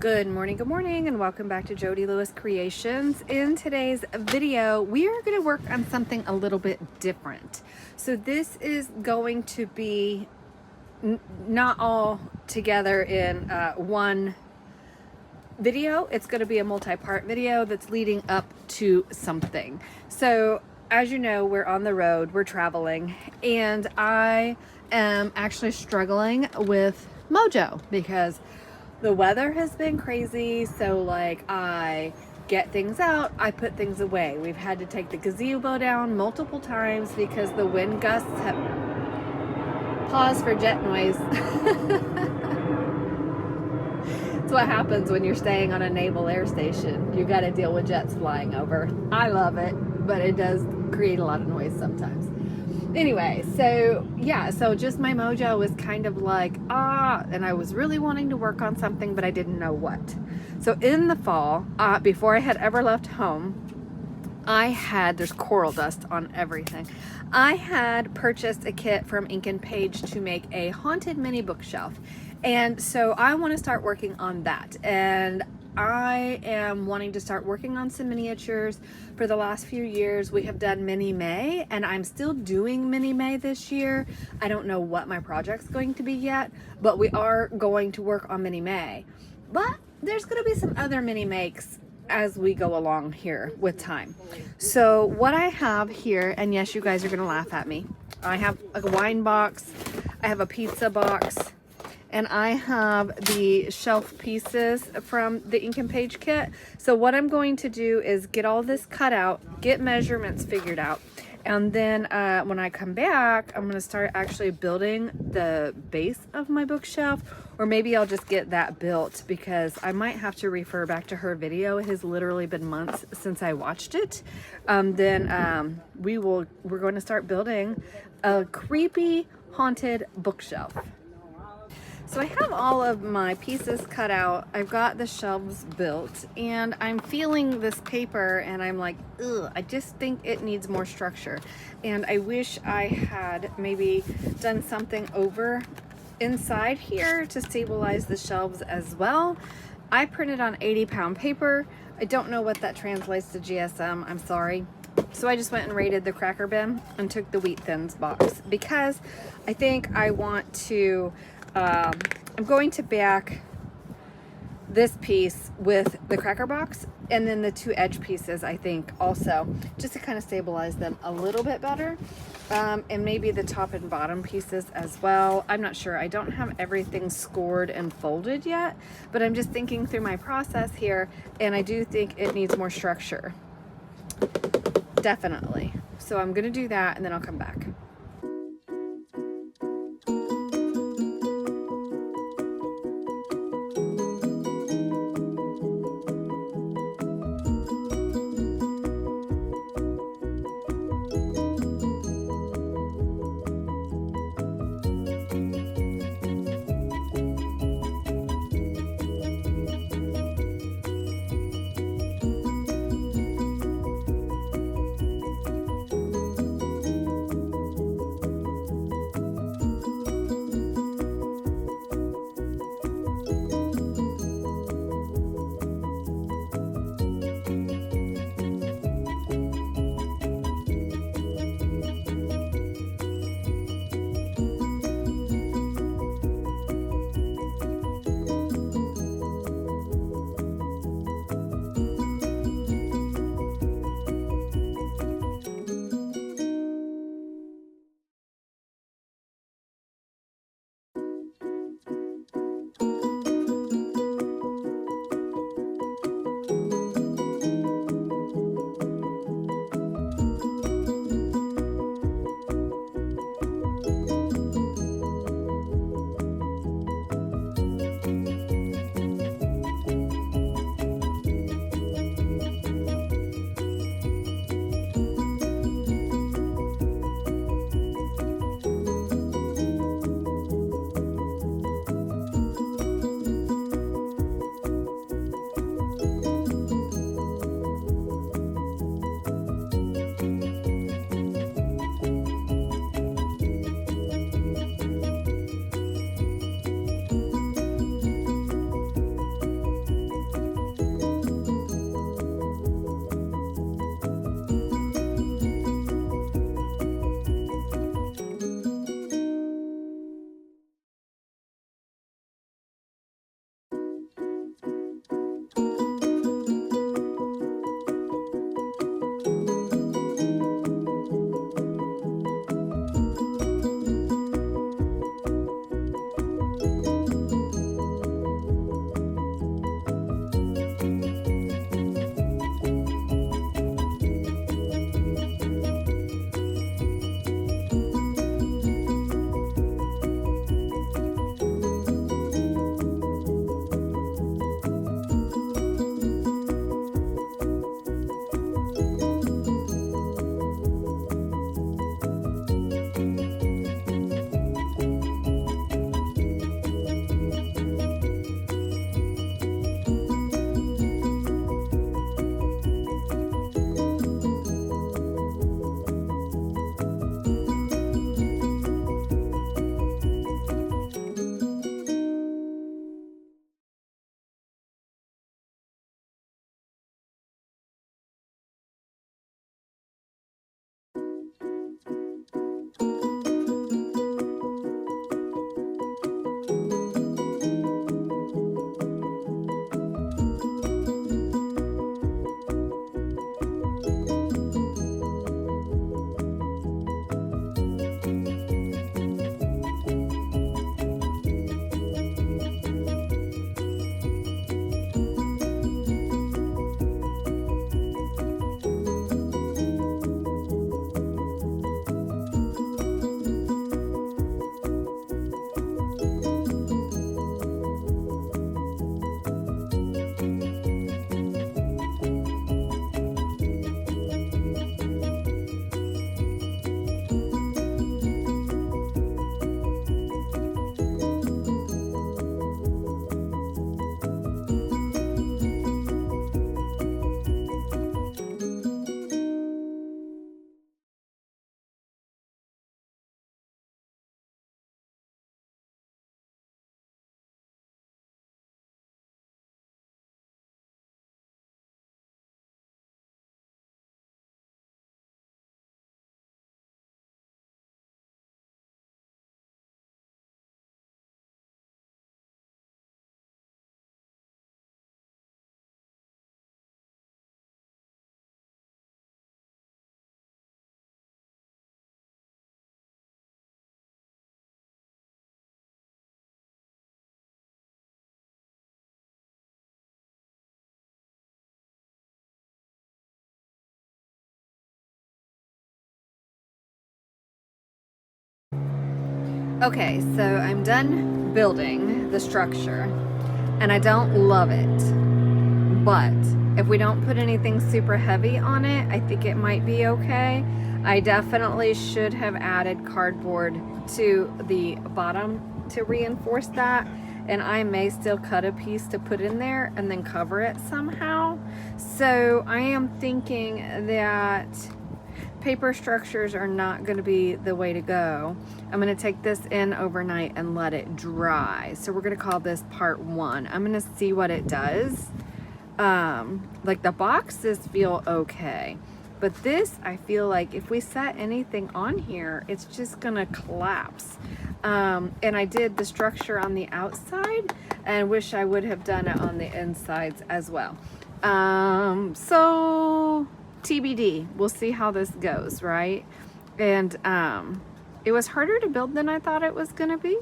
Good morning, and welcome back to Jody Lewis Creations. In today's video, we are going to work on something a little bit different. So this is going to be not all together in one video. It's going to be a multi-part video that's leading up to something. So as you know, we're on the road, we're traveling, and I am actually struggling with mojo because the weather has been crazy. So like, I get things out, I put things away. We've had to take the gazebo down multiple times because the wind gusts have... Pause for jet noise. It's what happens when you're staying on a naval air station. You got to deal with jets flying over. I love it, but it does create a lot of noise sometimes. Anyway, so yeah, so just my mojo was kind of like, and I was really wanting to work on something, but I didn't know what. So in the fall, before I had ever left home, there's coral dust on everything. I had purchased a kit from Ink and Page to make a haunted mini bookshelf. And so I want to start working on that. And I am wanting to start working on some miniatures. For the last few years, we have done Mini May, and I'm still doing Mini May this year. I don't know what my project's going to be yet, but we are going to work on Mini May. But there's going to be some other mini makes as we go along here with time. So what I have here, and yes, you guys are going to laugh at me. I have a wine box, I have a pizza box, and I have the shelf pieces from the Ink and Page kit. So what I'm going to do is get all this cut out, get measurements figured out, and then when I come back, I'm going to start actually building the base of my bookshelf, or maybe I'll just get that built because I might have to refer back to her video. It has literally been months since I watched it. We're going to start building a creepy haunted bookshelf. So I have all of my pieces cut out. I've got the shelves built, and I'm feeling this paper and I'm like, ugh, I just think it needs more structure. And I wish I had maybe done something over inside here to stabilize the shelves as well. I printed on 80-pound paper. I don't know what that translates to GSM, I'm sorry. So I just went and raided the cracker bin and took the Wheat Thins box because I think I want to I'm going to back this piece with the cracker box and then the two edge pieces, I think, also, just to kind of stabilize them a little bit better. And maybe the top and bottom pieces as well. I'm not sure. I don't have everything scored and folded yet, but I'm just thinking through my process here, and I do think it needs more structure. Definitely. So I'm going to do that, and then I'll come back. Okay, so I'm done building the structure and I don't love it, but if we don't put anything super heavy on it, I think it might be okay. I definitely should have added cardboard to the bottom to reinforce that, and I may still cut a piece to put in there and then cover it somehow. So I am thinking that paper structures are not going to be the way to go. I'm going to take this in overnight and let it dry. So we're going to call this part 1. I'm going to see what it does. Like the boxes feel okay, but this, I feel like if we set anything on here, it's just gonna collapse. And I did the structure on the outside and wish I would have done it on the insides as well. So TBD, we'll see how this goes, right? And it was harder to build than I thought it was gonna be,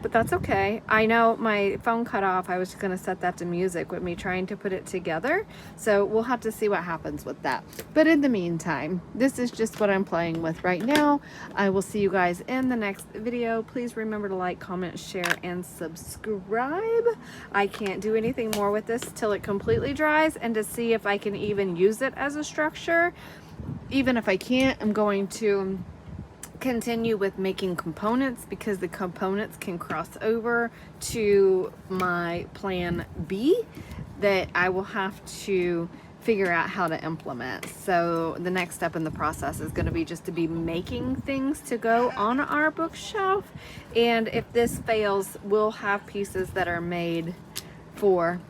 but that's okay. I know my phone cut off. I was just gonna set that to music with me trying to put it together. So we'll have to see what happens with that. But in the meantime, this is just what I'm playing with right now. I will see you guys in the next video. Please remember to like, comment, share, and subscribe. I can't do anything more with this till it completely dries and to see if I can even use it as a structure. Even if I can't, I'm going to continue with making components because the components can cross over to my plan B that I will have to figure out how to implement. So the next step in the process is going to be just to be making things to go on our bookshelf, and if this fails, we'll have pieces that are made for,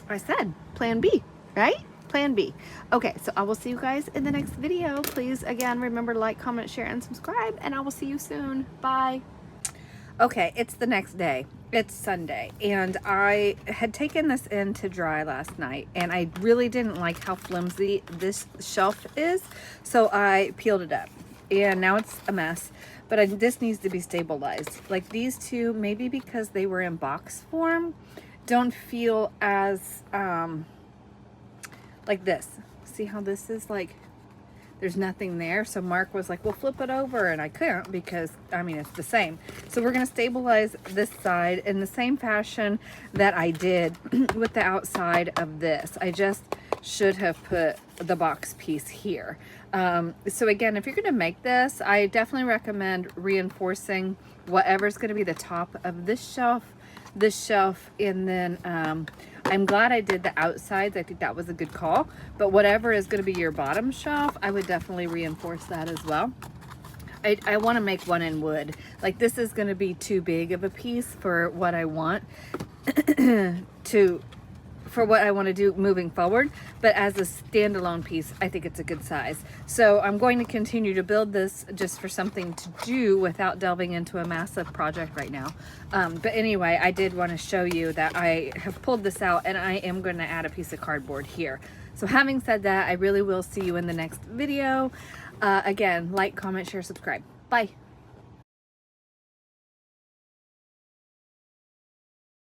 I said, plan B, right? Plan B. Okay, so I will see you guys in the next video. Please, again, remember to like, comment, share, and subscribe, and I will see you soon. Bye. Okay, it's the next day. It's Sunday, and I had taken this in to dry last night, and I really didn't like how flimsy this shelf is, so I peeled it up, and now it's a mess, but this needs to be stabilized. Like these two, maybe because they were in box form, don't feel as, like this. See how this is like, there's nothing there. So Mark was like, well, flip it over, and I couldn't because, I mean, it's the same. So we're going to stabilize this side in the same fashion that I did with the outside of this. I just should have put the box piece here. So again, if you're going to make this, I definitely recommend reinforcing whatever's going to be the top of this shelf, and then I'm glad I did the outsides. I think that was a good call, but whatever is going to be your bottom shelf, I would definitely reinforce that as well. I want to make one in wood. Like this is going to be too big of a piece for what I want for what I want to do moving forward, but as a standalone piece, I think it's a good size. So I'm going to continue to build this just for something to do without delving into a massive project right now. But anyway, I did want to show you that I have pulled this out, and I am going to add a piece of cardboard here. So having said that, I really will see you in the next video. Again, like, comment, share, subscribe. Bye.